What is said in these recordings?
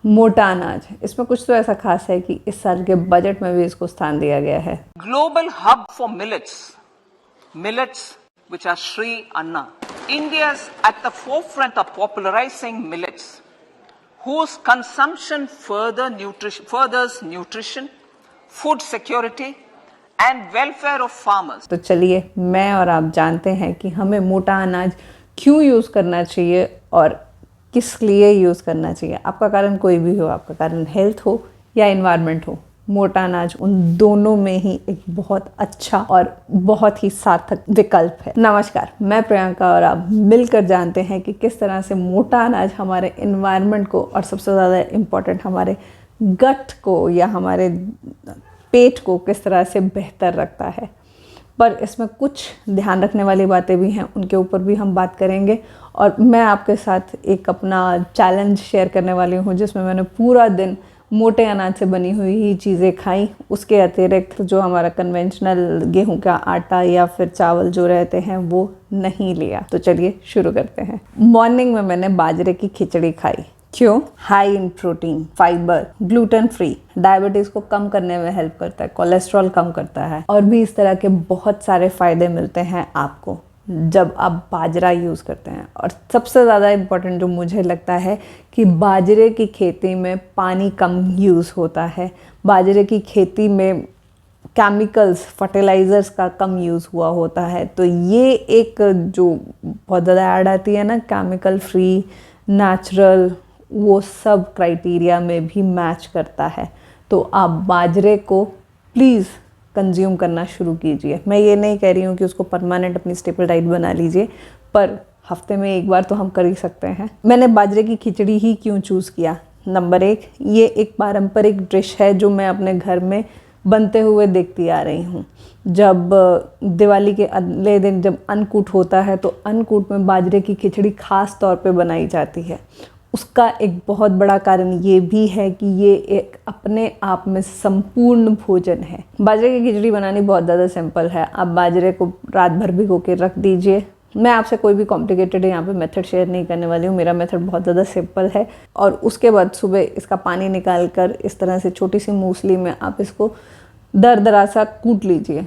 मोटा अनाज, इसमें कुछ तो ऐसा खास है कि इस साल के बजट में भी इसको स्थान दिया गया है। Global hub for millets which are Sri Anna. India is at the forefront of popularizing millets, whose consumption furthers nutrition, food security and welfare of farmers. तो चलिए मैं और आप जानते हैं कि हमें मोटा अनाज क्यों यूज़ करना चाहिए और किस लिए यूज़ करना चाहिए। आपका कारण कोई भी हो, आपका कारण हेल्थ हो या एनवायरनमेंट हो, मोटा अनाज उन दोनों में ही एक बहुत अच्छा और बहुत ही सार्थक विकल्प है। नमस्कार, मैं प्रियंका और आप मिलकर जानते हैं कि किस तरह से मोटा अनाज हमारे एनवायरनमेंट को और सबसे ज़्यादा इम्पोर्टेंट हमारे गट को या हमारे पेट को किस तरह से बेहतर रखता है। पर इसमें कुछ ध्यान रखने वाली बातें भी हैं, उनके ऊपर भी हम बात करेंगे। और मैं आपके साथ एक अपना चैलेंज शेयर करने वाली हूँ जिसमें मैंने पूरा दिन मोटे अनाज से बनी हुई ही चीज़ें खाई। उसके अतिरिक्त जो हमारा कन्वेंशनल गेहूं का आटा या फिर चावल जो रहते हैं वो नहीं लिया। तो चलिए शुरू करते हैं। मॉर्निंग में मैंने बाजरे की खिचड़ी खाई। क्यों? High in protein, fibre, gluten free, diabetes को कम करने में हेल्प करता है, कोलेस्ट्रॉल कम करता है और भी इस तरह के बहुत सारे फ़ायदे मिलते हैं आपको जब आप बाजरा यूज़ करते हैं। और सबसे ज़्यादा इम्पोर्टेंट जो मुझे लगता है कि बाजरे की खेती में पानी कम यूज़ होता है, बाजरे की खेती में केमिकल्स, फर्टिलाइज़र्स का कम यूज़ हुआ होता है। तो ये एक जो बहुत ज़्यादा ऐड आती है ना, केमिकल फ्री, नेचुरल, वो सब क्राइटेरिया में भी मैच करता है। तो आप बाजरे को प्लीज़ कंज्यूम करना शुरू कीजिए। मैं ये नहीं कह रही हूँ कि उसको परमानेंट अपनी स्टेपल डाइट बना लीजिए, पर हफ्ते में एक बार तो हम कर ही सकते हैं। मैंने बाजरे की खिचड़ी ही क्यों चूज़ किया? नंबर 1, ये एक पारंपरिक डिश है जो मैं अपने घर में बनते हुए देखती आ रही हूँ। जब दिवाली के अगले दिन जब अन्नकूट होता है तो अन्नकूट में बाजरे की खिचड़ी खास तौर पे बनाई जाती है। उसका एक बहुत बड़ा कारण ये भी है कि ये एक अपने आप में संपूर्ण भोजन है। बाजरे की खिचड़ी बनानी बहुत ज़्यादा सिंपल है। आप बाजरे को रात भर भिगो के रख दीजिए। मैं आपसे कोई भी कॉम्प्लिकेटेड यहाँ पे मेथड शेयर नहीं करने वाली हूँ, मेरा मेथड बहुत ज़्यादा सिंपल है। और उसके बाद सुबह इसका पानी निकाल कर इस तरह से छोटी सी मूसली में आप इसको दरदरा सा कूट लीजिए।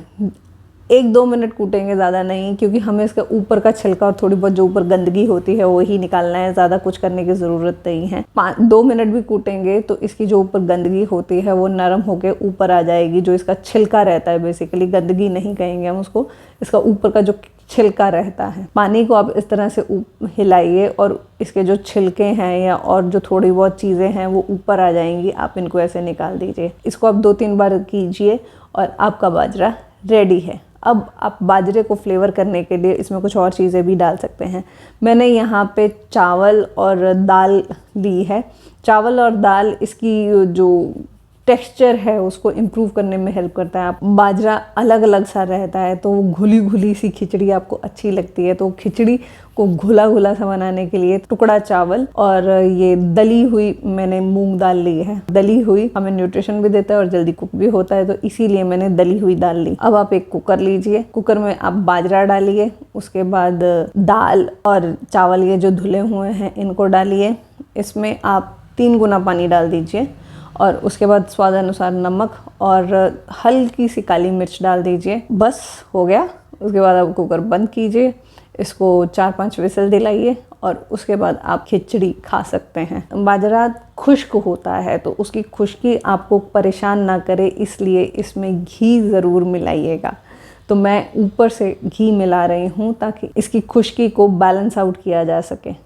1-2 मिनट कूटेंगे, ज़्यादा नहीं, क्योंकि हमें इसके ऊपर का छिलका और थोड़ी बहुत जो ऊपर गंदगी होती है वो ही निकालना है, ज़्यादा कुछ करने की ज़रूरत नहीं है। 2 मिनट भी कूटेंगे तो इसकी जो ऊपर गंदगी होती है वो नरम होकर ऊपर आ जाएगी। जो इसका छिलका रहता है, बेसिकली गंदगी नहीं कहेंगे हम उसको, इसका ऊपर का जो छिलका रहता है। पानी को आप इस तरह से हिलाइए और इसके जो छिलके हैं या और जो थोड़ी बहुत चीज़ें हैं वो ऊपर आ जाएंगी। आप इनको ऐसे निकाल दीजिए। इसको आप 2-3 बार कीजिए और आपका बाजरा रेडी है। अब आप बाजरे को फ्लेवर करने के लिए इसमें कुछ और चीज़ें भी डाल सकते हैं। मैंने यहाँ पे चावल और दाल ली है। चावल और दाल इसकी जो टेक्सचर है उसको इम्प्रूव करने में हेल्प करता है। आप बाजरा अलग अलग सा रहता है तो वो घुली घुली सी खिचड़ी आपको अच्छी लगती है। तो खिचड़ी को घुला घुला सा बनाने के लिए टुकड़ा चावल और ये दली हुई मैंने मूंग दाल ली है। दली हुई हमें न्यूट्रिशन भी देता है और जल्दी कुक भी होता है, तो इसीलिए मैंने दली हुई दाल ली। अब आप एक कुकर लीजिए, कुकर में आप बाजरा डालिए, उसके बाद दाल और चावल ये जो धुले हुए हैं इनको डालिए। इसमें आप 3 गुना पानी डाल दीजिए और उसके बाद स्वाद अनुसार नमक और हल्की सी काली मिर्च डाल दीजिए। बस हो गया। उसके बाद आप कुकर बंद कीजिए, इसको 4-5 विसल दिलाइए और उसके बाद आप खिचड़ी खा सकते हैं। बाजरा खुश्क होता है तो उसकी खुश्की आपको परेशान ना करे, इसलिए इसमें घी ज़रूर मिलाइएगा। तो मैं ऊपर से घी मिला रही हूँ ताकि इसकी खुश्की को बैलेंस आउट किया जा सके।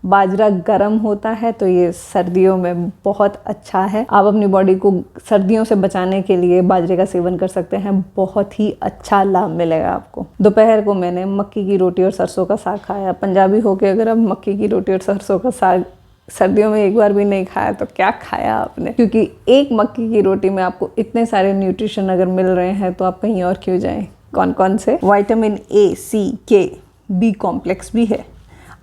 बाजरा गर्म होता है तो ये सर्दियों में बहुत अच्छा है। आप अपनी बॉडी को सर्दियों से बचाने के लिए बाजरे का सेवन कर सकते हैं, बहुत ही अच्छा लाभ मिलेगा आपको। दोपहर को मैंने मक्की की रोटी और सरसों का साग खाया। पंजाबी होके अगर आप मक्की की रोटी और सरसों का साग सर्दियों में एक बार भी नहीं खाया तो क्या खाया आपने? क्योंकि एक मक्की की रोटी में आपको इतने सारे न्यूट्रिशन अगर मिल रहे हैं तो आप कहीं और क्यों जाएं? कौन कौन से? Vitamin A, C, K, B complex भी है,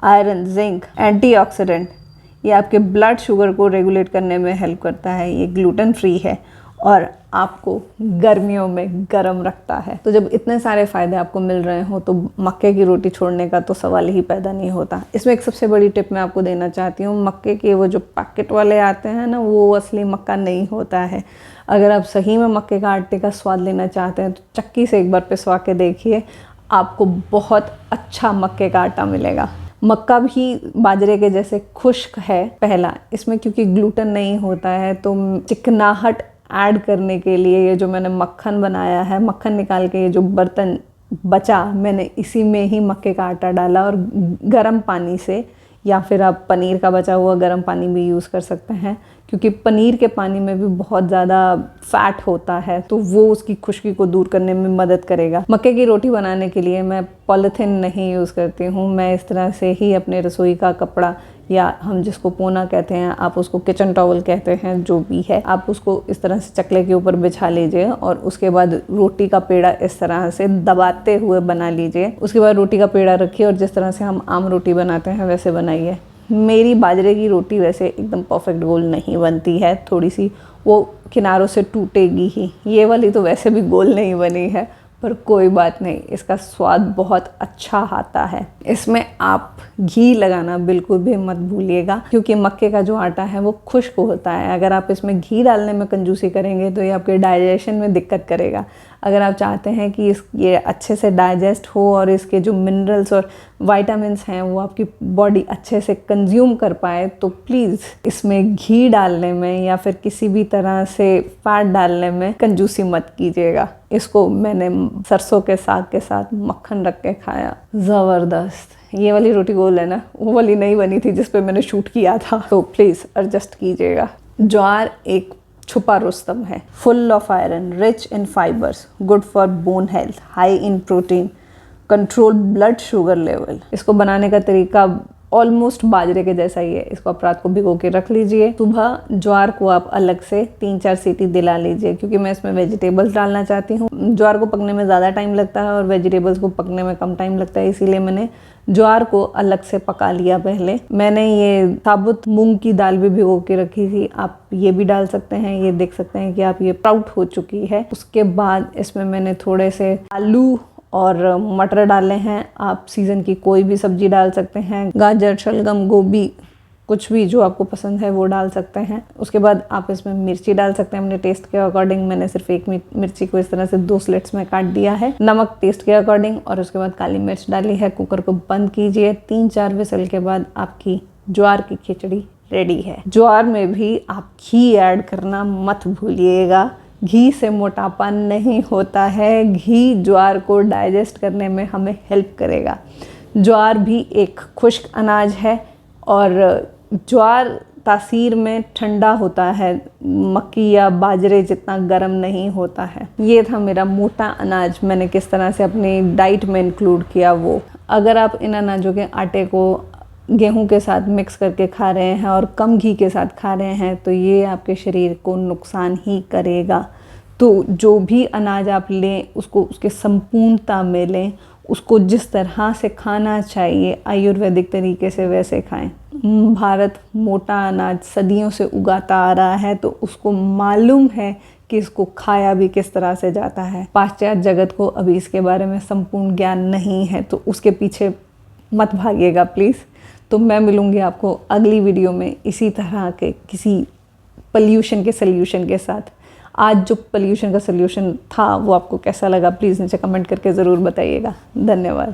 आयरन, जिंक, एंटीऑक्सीडेंट, ये आपके ब्लड शुगर को रेगुलेट करने में हेल्प करता है। ये ग्लूटेन फ्री है और आपको गर्मियों में गर्म रखता है। तो जब इतने सारे फ़ायदे आपको मिल रहे हो तो मक्के की रोटी छोड़ने का तो सवाल ही पैदा नहीं होता। इसमें एक सबसे बड़ी टिप मैं आपको देना चाहती हूँ, मक्के के वो जो पैकेट वाले आते हैं ना, वो असली मक्का नहीं होता है। अगर आप सही में मक्के का आटे का स्वाद लेना चाहते हैं तो चक्की से एक बार पिसवा के देखिए, आपको बहुत अच्छा मक्के का आटा मिलेगा। मक्का भी बाजरे के जैसे खुश्क है, पहला इसमें क्योंकि ग्लूटेन नहीं होता है, तो चिकनाहट ऐड करने के लिए ये जो मैंने मक्खन बनाया है, मक्खन निकाल के ये जो बर्तन बचा, मैंने इसी में ही मक्के का आटा डाला और गर्म पानी से, या फिर आप पनीर का बचा हुआ गर्म पानी भी यूज़ कर सकते हैं, क्योंकि पनीर के पानी में भी बहुत ज़्यादा फैट होता है, तो वो उसकी खुश्की को दूर करने में मदद करेगा। मक्के की रोटी बनाने के लिए मैं पॉलीथिन नहीं यूज़ करती हूँ, मैं इस तरह से ही अपने रसोई का कपड़ा, या हम जिसको पोना कहते हैं, आप उसको किचन टॉवल कहते हैं, जो भी है, आप उसको इस तरह से चकले के ऊपर बिछा लीजिए और उसके बाद रोटी का पेड़ा इस तरह से दबाते हुए बना लीजिए। उसके बाद रोटी का पेड़ा रखिए और जिस तरह से हम आम रोटी बनाते हैं वैसे बनाइए। मेरी बाजरे की रोटी वैसे एकदम परफेक्ट गोल नहीं बनती है, थोड़ी सी वो किनारों से टूटेगी ही। ये वाली तो वैसे भी गोल नहीं बनी है, पर कोई बात नहीं, इसका स्वाद बहुत अच्छा आता है। इसमें आप घी लगाना बिल्कुल भी मत भूलिएगा, क्योंकि मक्के का जो आटा है वो खुश्क होता है। अगर आप इसमें घी डालने में कंजूसी करेंगे तो ये आपके डाइजेशन में दिक्कत करेगा। अगर आप चाहते हैं कि ये अच्छे से डाइजेस्ट हो और इसके जो मिनरल्स और विटामिन्स हैं वो आपकी बॉडी अच्छे से कंज्यूम कर पाए, तो प्लीज़ इसमें घी डालने में या फिर किसी भी तरह से फैट डालने में कंजूसी मत कीजिएगा। इसको मैंने सरसों के साग के साथ मक्खन रख के खाया, ज़बरदस्त। ये वाली रोटी गोल है ना, वो वाली नहीं बनी थी जिस पे मैंने शूट किया था, तो प्लीज़ एडजस्ट कीजिएगा। ज्वार एक छुपा रुस्तम है, full of iron, rich in fibres, good for bone health, high in protein, control blood sugar level. इसको बनाने का तरीका ऑलमोस्ट बाजरे के जैसा ही है। इसको आप रात को भिगो के रख लीजिए, सुबह ज्वार को आप अलग से 3-4 सीटी दिला लीजिए, क्योंकि मैं इसमें वेजिटेबल्स डालना चाहती हूँ। ज्वार को पकने में ज़्यादा टाइम लगता है और वेजिटेबल्स को पकने में कम टाइम लगता है, इसीलिए मैंने ज्वार को अलग से पका लिया। पहले मैंने ये साबुत मूंग की दाल भी भिगो के रखी थी, आप ये भी डाल सकते हैं। ये देख सकते हैं कि आप ये स्प्राउट हो चुकी है। उसके बाद इसमें मैंने थोड़े से आलू और मटर डाले हैं। आप सीज़न की कोई भी सब्जी डाल सकते हैं, गाजर, शलगम, गोभी, कुछ भी जो आपको पसंद है वो डाल सकते हैं। उसके बाद आप इसमें मिर्ची डाल सकते हैं अपने टेस्ट के अकॉर्डिंग। मैंने सिर्फ एक मिर्ची को इस तरह से 2 स्लिट्स में काट दिया है। नमक टेस्ट के अकॉर्डिंग, और उसके बाद काली मिर्च डाली है। कुकर को बंद कीजिए, 3-4 विसल के बाद आपकी ज्वार की खिचड़ी रेडी है। ज्वार में भी आप घी ऐड करना मत भूलिएगा। घी से मोटापा नहीं होता है, घी ज्वार को डाइजेस्ट करने में हमें हेल्प करेगा। ज्वार भी एक खुश्क अनाज है और ज्वार तासीर में ठंडा होता है, मक्की या बाजरे जितना गर्म नहीं होता है। ये था मेरा मोटा अनाज, मैंने किस तरह से अपनी डाइट में इंक्लूड किया वो। अगर आप इन अनाजों के आटे को गेहूं के साथ मिक्स करके खा रहे हैं और कम घी के साथ खा रहे हैं तो ये आपके शरीर को नुकसान ही करेगा। तो जो भी अनाज आप लें उसको उसके संपूर्णता में लें, उसको जिस तरह से खाना चाहिए आयुर्वेदिक तरीके से वैसे खाएं। भारत मोटा अनाज सदियों से उगाता आ रहा है, तो उसको मालूम है कि इसको खाया भी किस तरह से जाता है। पाश्चात्य जगत को अभी इसके बारे में संपूर्ण ज्ञान नहीं है, तो उसके पीछे मत भागिएगा प्लीज़। तो मैं मिलूँगी आपको अगली वीडियो में इसी तरह के किसी पोल्यूशन के सल्यूशन के साथ। आज जो पोल्यूशन का सल्यूशन था वो आपको कैसा लगा प्लीज़ नीचे कमेंट करके ज़रूर बताइएगा। धन्यवाद।